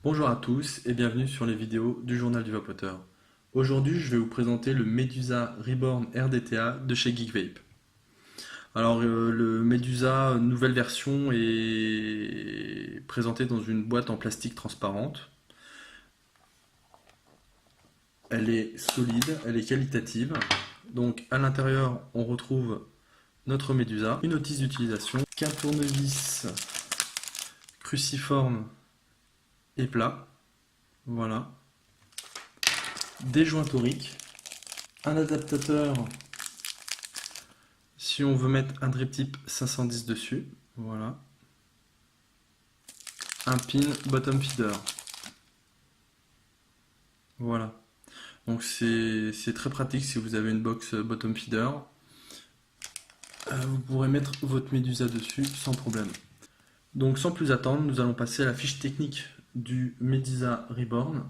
Bonjour à tous et bienvenue sur les vidéos du Journal du Vapoteur. Aujourd'hui, je vais vous présenter le Medusa Reborn RDTA de chez Geekvape. Alors, le Medusa nouvelle version est présenté dans une boîte en plastique transparente. Elle est solide, elle est qualitative. Donc, à l'intérieur, on retrouve notre Medusa, une notice d'utilisation, qu'un tournevis cruciforme et plat. Voilà. Des joints toriques, un adaptateur si on veut mettre un drip tip 510 dessus, voilà, un pin bottom feeder, voilà. Donc c'est très pratique si vous avez une box bottom feeder. Vous pourrez mettre votre Medusa dessus sans problème. Donc sans plus attendre, nous allons passer à la fiche technique du Medusa Reborn.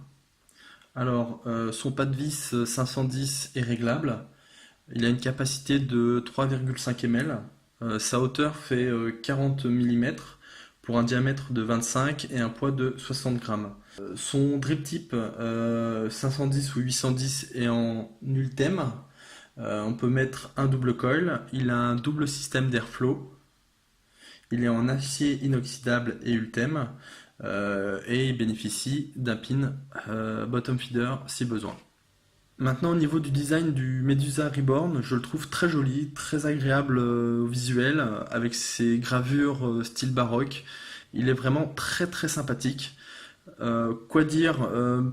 Alors, son pas de vis 510 est réglable. Il a une capacité de 3,5 ml. Sa hauteur fait 40 mm pour un diamètre de 25 et un poids de 60 grammes. Son drip tip 510 ou 810 est en Ultem. On peut mettre un double coil. Il a un double système d'airflow. Il est en acier inoxydable et Ultem. Et il bénéficie d'un pin bottom feeder si besoin. Maintenant, au niveau du design du Medusa Reborn, je le trouve très joli, très agréable au visuel, avec ses gravures style baroque. Il est vraiment très sympathique. Quoi dire,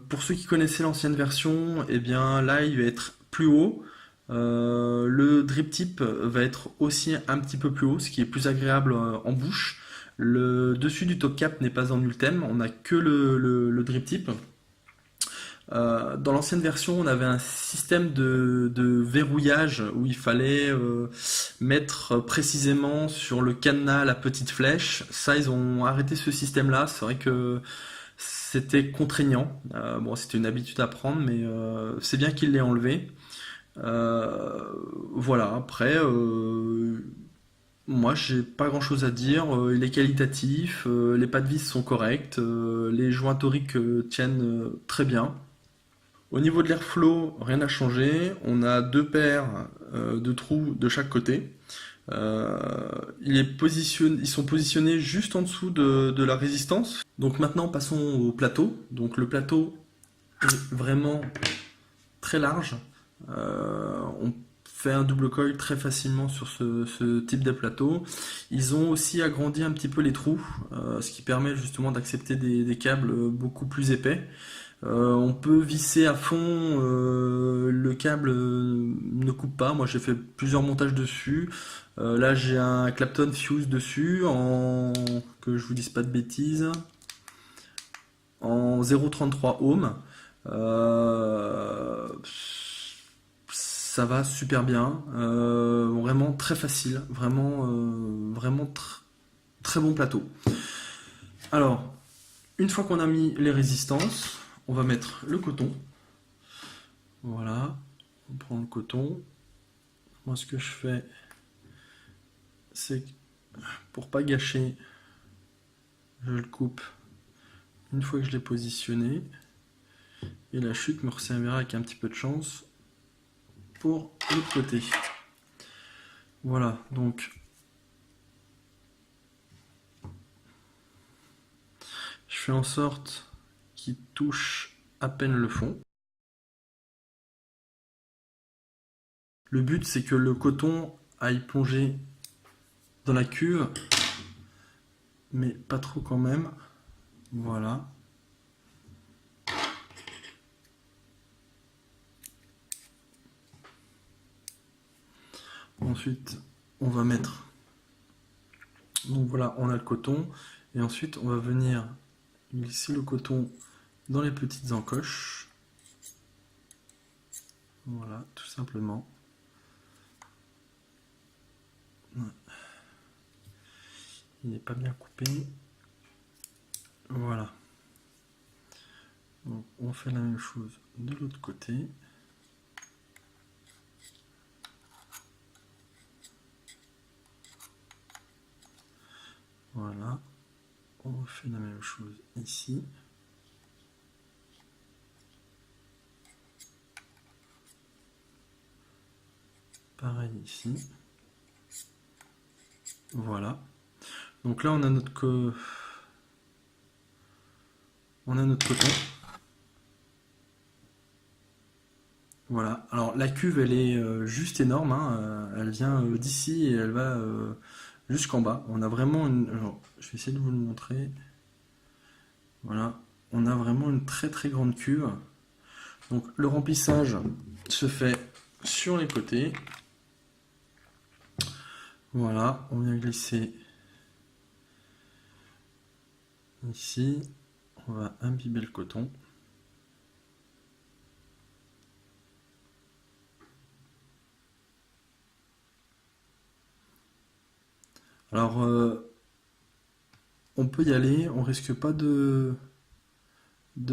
pour ceux qui connaissaient l'ancienne version, eh bien là il va être plus haut. Le drip tip va être aussi un petit peu plus haut, ce qui est plus agréable en bouche. Le dessus du top cap n'est pas en Ultem, on n'a que le drip tip. Dans l'ancienne version, on avait un système de verrouillage où il fallait mettre précisément sur le cadenas la petite flèche. Ça, ils ont arrêté ce système-là. C'est vrai que c'était contraignant. Bon, c'était une habitude à prendre, mais c'est bien qu'ils l'aient enlevé. Voilà, après, moi, j'ai pas grand-chose à dire. Il est qualitatif, les pas de vis sont corrects, les joints toriques tiennent très bien. Au niveau de l'airflow, rien n'a changé. On a deux paires de trous de chaque côté. Euh, ils sont positionnés juste en dessous de la résistance. Donc maintenant, passons au plateau. Donc le plateau est vraiment très large. On fait un double coil très facilement sur ce type de plateau. Ils ont aussi agrandi un petit peu les trous, ce qui permet justement d'accepter des câbles beaucoup plus épais. On peut visser à fond, le câble ne coupe pas. Moi j'ai fait plusieurs montages dessus. Là j'ai un Clapton Fuse dessus, que je vous dise pas de bêtises, en 0,33 ohms. Ça va super bien, vraiment très facile, vraiment très bon plateau. Alors, une fois qu'on a mis les résistances, on va mettre le coton. Voilà, on prend le coton. Moi, ce que je fais, c'est pour pas gâcher, je le coupe une fois que je l'ai positionné. Et la chute me resservira avec un petit peu de chance pour l'autre côté. Voilà, donc je fais en sorte qu'il touche à peine le fond. Le but, c'est que le coton aille plonger dans la cuve, mais pas trop quand même. Voilà. Ensuite, on va mettre... Donc voilà, on a le coton. Et ensuite, on va venir glisser le coton dans les petites encoches. Voilà, tout simplement. Il n'est pas bien coupé. Voilà. Donc, on fait la même chose de l'autre côté. Voilà. On fait la même chose ici. Pareil ici. Voilà. Donc là, on a notre coton. Voilà. Alors la cuve, elle est juste énorme, hein. Elle vient d'ici et elle va jusqu'en bas. On a vraiment une. Alors, je vais essayer de vous le montrer. Voilà. On a vraiment une très très grande cuve. Donc le remplissage se fait sur les côtés. Voilà. On vient glisser ici. On va imbiber le coton. Alors, on peut y aller, on risque pas de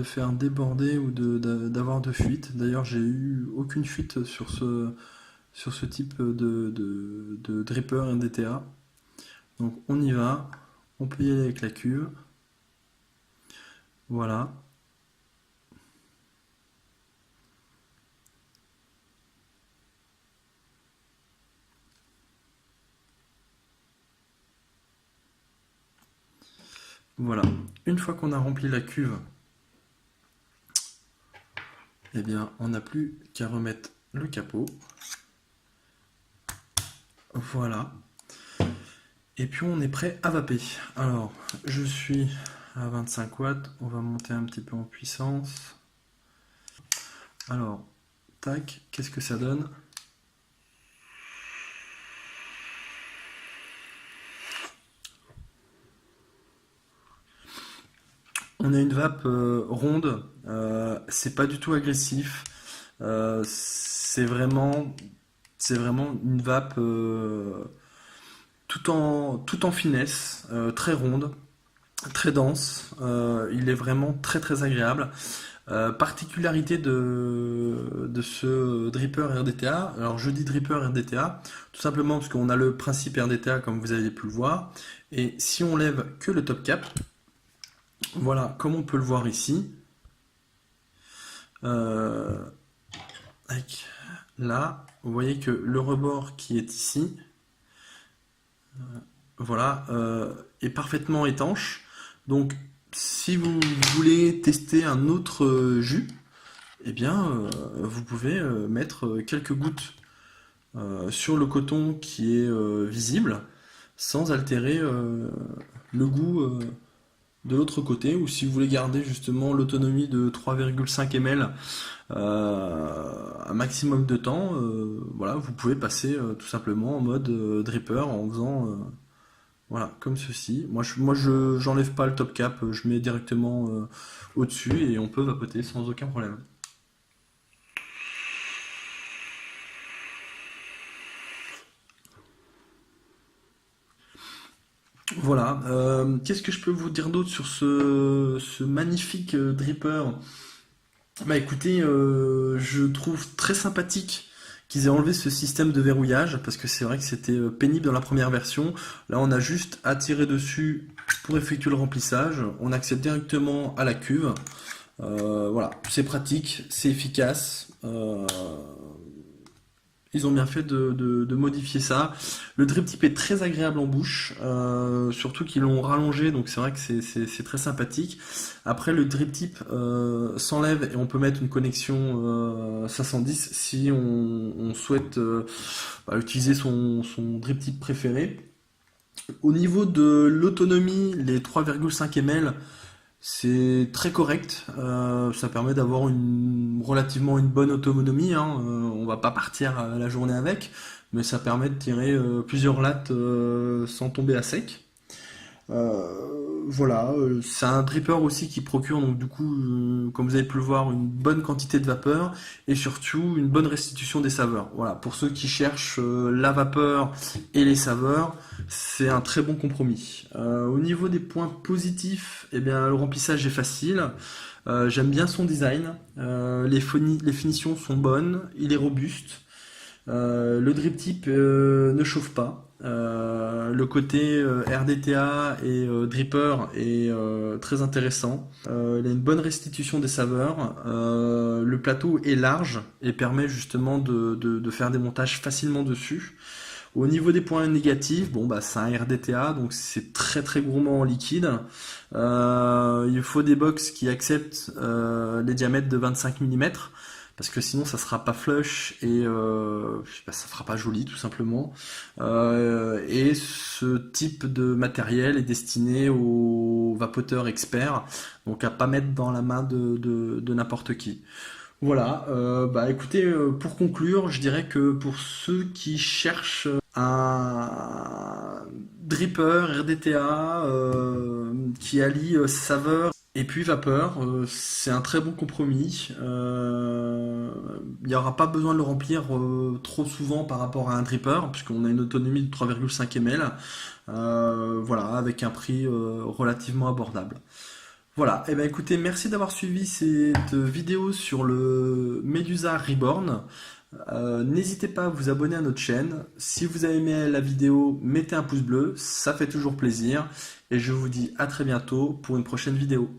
faire déborder ou d'avoir de fuite. D'ailleurs, j'ai eu aucune fuite sur ce type de dripper NDTA. Donc, on y va, on peut y aller avec la cuve. Voilà. Voilà. Une fois qu'on a rempli la cuve, eh bien, on n'a plus qu'à remettre le capot. Voilà. Et puis on est prêt à vaper. Alors, je suis à 25 watts. On va monter un petit peu en puissance. Alors, tac, qu'est-ce que ça donne? On a une vape ronde. C'est pas du tout agressif. C'est vraiment une vape tout en finesse, très ronde, très dense. Il est vraiment très très agréable. Particularité de ce dripper RDTA. Alors je dis dripper RDTA tout simplement parce qu'on a le principe RDTA comme vous avez pu le voir. Et si on lève que le top cap, voilà, comme on peut le voir ici, euh, là, vous voyez que le rebord qui est ici, voilà, est parfaitement étanche. Donc, si vous voulez tester un autre jus, eh bien, vous pouvez mettre quelques gouttes sur le coton qui est visible, sans altérer le goût de l'autre côté, ou si vous voulez garder justement l'autonomie de 3,5 ml un maximum de temps, voilà, vous pouvez passer tout simplement en mode dripper en faisant voilà, comme ceci. J'enlève pas le top cap, je mets directement au-dessus et on peut vapoter sans aucun problème. Voilà, qu'est-ce que je peux vous dire d'autre sur ce magnifique dripper? Bah écoutez, je trouve très sympathique qu'ils aient enlevé ce système de verrouillage, parce que c'est vrai que c'était pénible dans la première version. Là, on a juste à tirer dessus pour effectuer le remplissage. On accède directement à la cuve. Voilà, c'est pratique, c'est efficace. Ils ont bien fait de modifier ça. Le drip tip est très agréable en bouche, surtout qu'ils l'ont rallongé, donc c'est vrai que c'est très sympathique. Après, le drip tip s'enlève et on peut mettre une connexion 510 si on souhaite utiliser son drip tip préféré. Au niveau de l'autonomie, les 3,5 ml, c'est très correct. Ça permet d'avoir relativement une bonne autonomie, hein. On va pas partir la journée avec, mais ça permet de tirer plusieurs lattes sans tomber à sec. Voilà, c'est un dripper aussi qui procure donc du coup, comme vous avez pu le voir, une bonne quantité de vapeur et surtout une bonne restitution des saveurs. Voilà, pour ceux qui cherchent la vapeur et les saveurs, c'est un très bon compromis. Au niveau des points positifs, eh bien le remplissage est facile. J'aime bien son design. Les finitions sont bonnes, il est robuste. Le drip tip ne chauffe pas. Le côté RDTA et dripper est très intéressant. Il a une bonne restitution des saveurs. Le plateau est large et permet justement de faire des montages facilement dessus. Au niveau des points négatifs, bon bah c'est un RDTA, donc c'est très très gourmand en liquide. Il faut des box qui acceptent les diamètres de 25 mm, parce que sinon ça sera pas flush et bah, ça fera pas joli tout simplement. Et ce type de matériel est destiné aux vapoteurs experts, donc à pas mettre dans la main de n'importe qui. Voilà, bah écoutez, pour conclure, je dirais que pour ceux qui cherchent un dripper RDTA qui allie saveur et puis vapeur, c'est un très bon compromis. Il n'y aura pas besoin de le remplir trop souvent par rapport à un dripper, puisqu'on a une autonomie de 3,5 ml. Voilà, avec un prix relativement abordable. Voilà, et ben écoutez, merci d'avoir suivi cette vidéo sur le Medusa Reborn. N'hésitez pas à vous abonner à notre chaîne. Si vous avez aimé la vidéo, mettez un pouce bleu, ça fait toujours plaisir. Et je vous dis à très bientôt pour une prochaine vidéo.